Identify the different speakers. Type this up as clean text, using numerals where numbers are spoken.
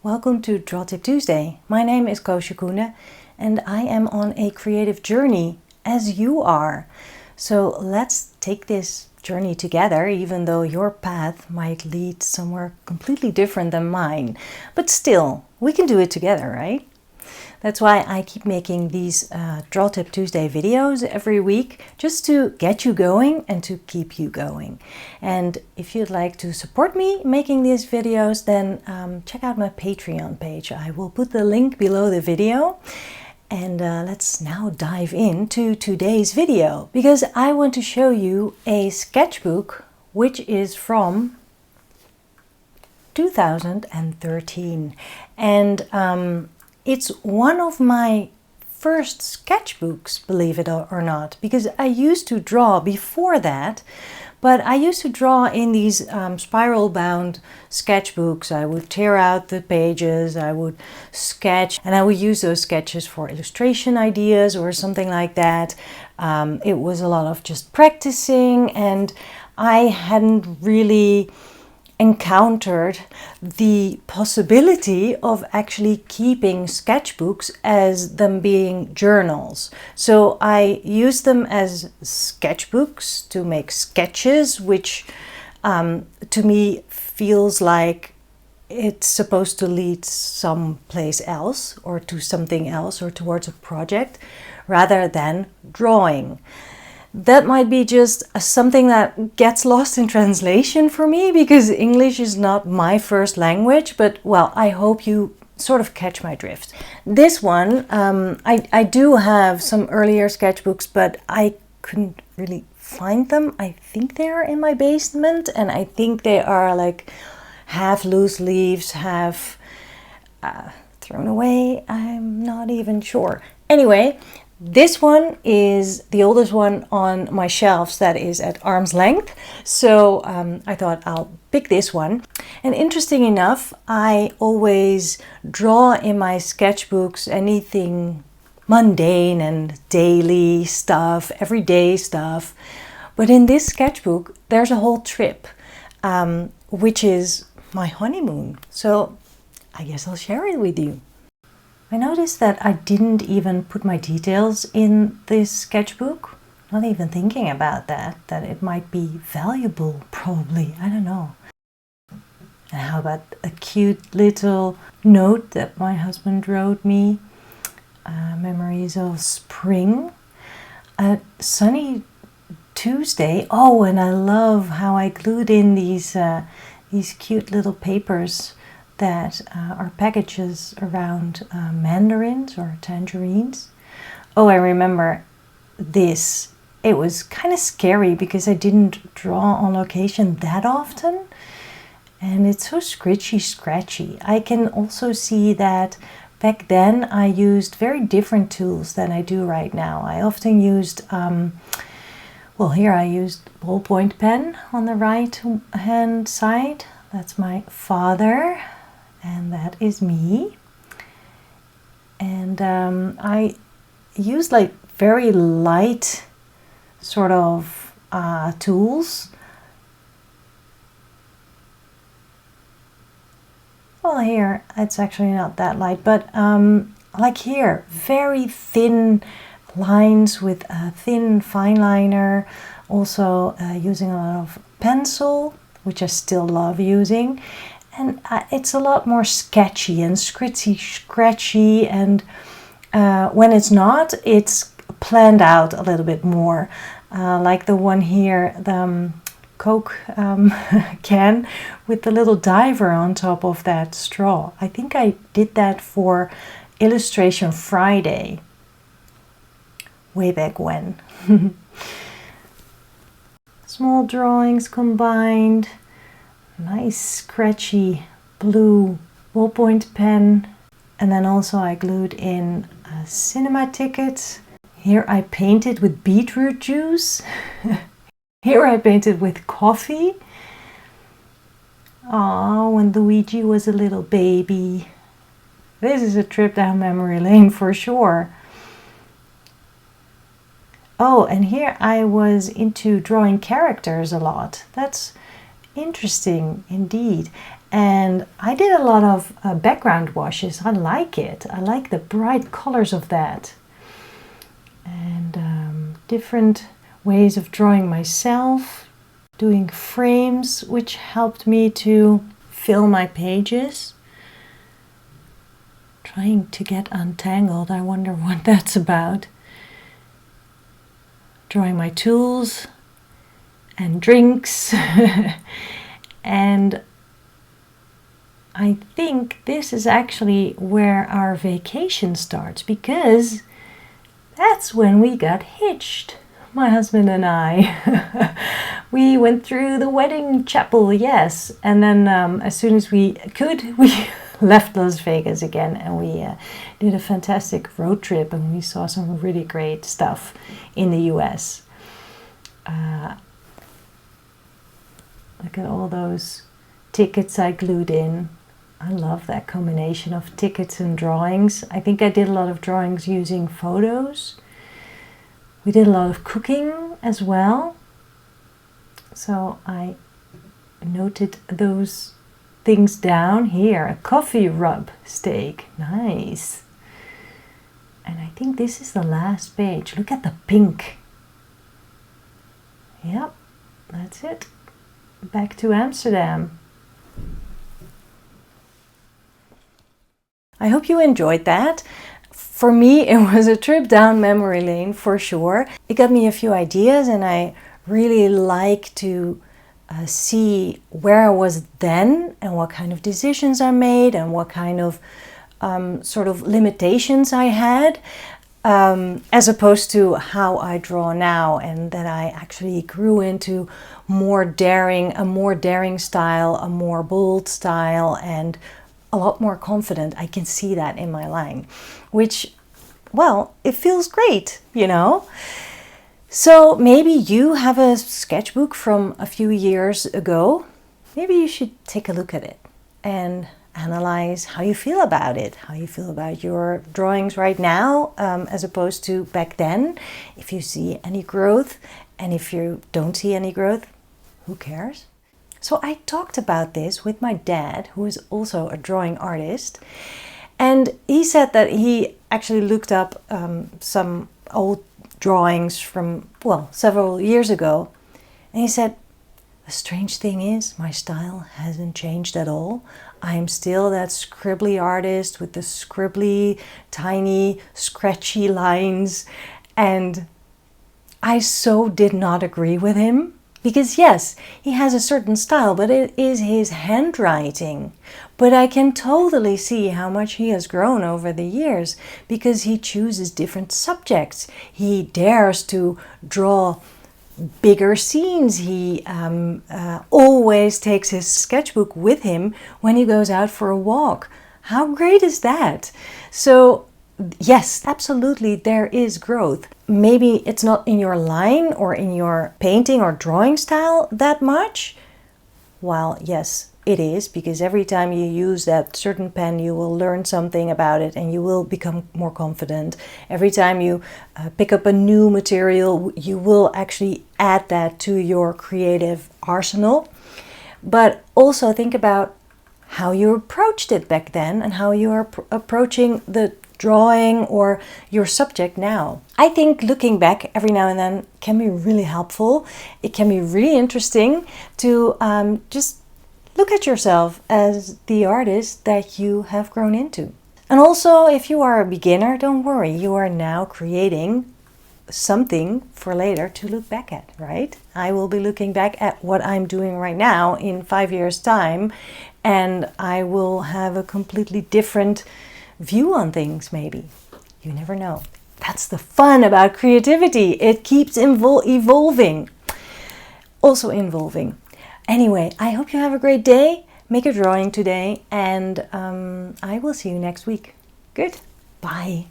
Speaker 1: Welcome to Draw Tip Tuesday. My name is Koosje Koene and I am on a creative journey, as you are. So let's take this journey together, even though your path might lead somewhere completely different than mine. But still, we can do it together, right? That's why I keep making these Draw Tip Tuesday videos every week, just to get you going and to keep you going. And if you'd like to support me making these videos, then check out my Patreon page. I will put the link below the video. And let's now dive into today's video, because I want to show you a sketchbook which is from 2013. And it's one of my first sketchbooks, believe it or not, because I used to draw before that, but I used to draw in these spiral bound sketchbooks. I would tear out the pages, I would sketch, and I would use those sketches for illustration ideas or something like that. It was a lot of just practicing, and I hadn't really encountered the possibility of actually keeping sketchbooks as them being journals. So I use them as sketchbooks to make sketches, which to me feels like it's supposed to lead someplace else or to something else or towards a project rather than drawing. That might be just something that gets lost in translation for me, because English is not my first language, but well, I hope you sort of catch my drift. This one, I do have some earlier sketchbooks, but I couldn't really find them. I think they're in my basement, and I think they are like half loose leaves, half thrown away. I'm not even sure. Anyway, this one is the oldest one on my shelves that is at arm's length. So I thought I'll pick this one. And interesting enough, I always draw in my sketchbooks anything mundane and daily stuff, everyday stuff. But in this sketchbook, there's a whole trip, which is my honeymoon. So I guess I'll share it with you. I noticed that I didn't even put my details in this sketchbook. Not even thinking about that it might be valuable, probably. I don't know. And how about a cute little note that my husband wrote me? Memories of spring. A sunny Tuesday. Oh, and I love how I glued in these cute little papers that are packages around mandarins or tangerines. Oh, I remember this. It was kind of scary because I didn't draw on location that often. And it's so scratchy. I can also see that back then I used very different tools than I do right now. I often used, well, here I used ballpoint pen on the right hand side. That's my father. And that is me. And I use like very light sort of tools. Well, here it's actually not that light, but like here, very thin lines with a thin fine liner. Also using a lot of pencil, which I still love using. And it's a lot more sketchy and scratchy, and when it's not, it's planned out a little bit more. Like the one here, the Coke can with the little diver on top of that straw. I think I did that for Illustration Friday, way back when. Small drawings combined. Nice scratchy blue ballpoint pen, and then also I glued in a cinema ticket. Here I painted with beetroot juice. Here I painted with coffee. Oh, when Luigi was a little baby. This is a trip down memory lane for sure. Oh, and here I was into drawing characters a lot. That's interesting indeed. And I did a lot of background washes. I like it. I like the bright colors of that. And different ways of drawing myself, doing frames, which helped me to fill my pages. Trying to get untangled. I wonder what that's about. Drawing my tools and drinks. And I think this is actually where our vacation starts, because that's when we got hitched, my husband and I. We went through the wedding chapel, yes, and then as soon as we could, we left Las Vegas again, and we did a fantastic road trip, and we saw some really great stuff in the US. Look at all those tickets I glued in. I love that combination of tickets and drawings. I think I did a lot of drawings using photos. We did a lot of cooking as well. So I noted those things down here. A coffee rub steak. Nice. And I think this is the last page. Look at the pink. Yep, that's it. Back to Amsterdam. I hope you enjoyed that. For me, it was a trip down memory lane for sure. It got me a few ideas, and I really like to see where I was then and what kind of decisions I made and what kind of sort of limitations I had, as opposed to how I draw now, and that I actually grew into a more daring style, a more bold style, and a lot more confident. I can see that in my line, which, well, it feels great, you know? So maybe you have a sketchbook from a few years ago. Maybe you should take a look at it and analyze how you feel about it, how you feel about your drawings right now, as opposed to back then. If you see any growth, and if you don't see any growth, who cares? So I talked about this with my dad, who is also a drawing artist, and he said that he actually looked up some old drawings from, well, several years ago, and he said, the strange thing is my style hasn't changed at all. I am still that scribbly artist with the scribbly, tiny, scratchy lines, and I so did not agree with him. Because yes, he has a certain style, but it is his handwriting. But I can totally see how much he has grown over the years, because he chooses different subjects. He dares to draw bigger scenes. He always takes his sketchbook with him when he goes out for a walk. How great is that? So yes, absolutely, there is growth. Maybe it's not in your line or in your painting or drawing style that much. Well, yes, it is, because every time you use that certain pen, you will learn something about it and you will become more confident. Every time you pick up a new material, you will actually add that to your creative arsenal. But also think about how you approached it back then and how you are approaching the drawing or your subject now. I think looking back every now and then can be really helpful. It can be really interesting to just look at yourself as the artist that you have grown into. And also, if you are a beginner, don't worry, you are now creating something for later to look back at, right? I will be looking back at what I'm doing right now in 5 years' time, and I will have a completely different view on things, maybe. You never know. That's the fun about creativity. It keeps evolving. Also involving. Anyway, I hope you have a great day. Make a drawing today, and I will see you next week. Good. Bye.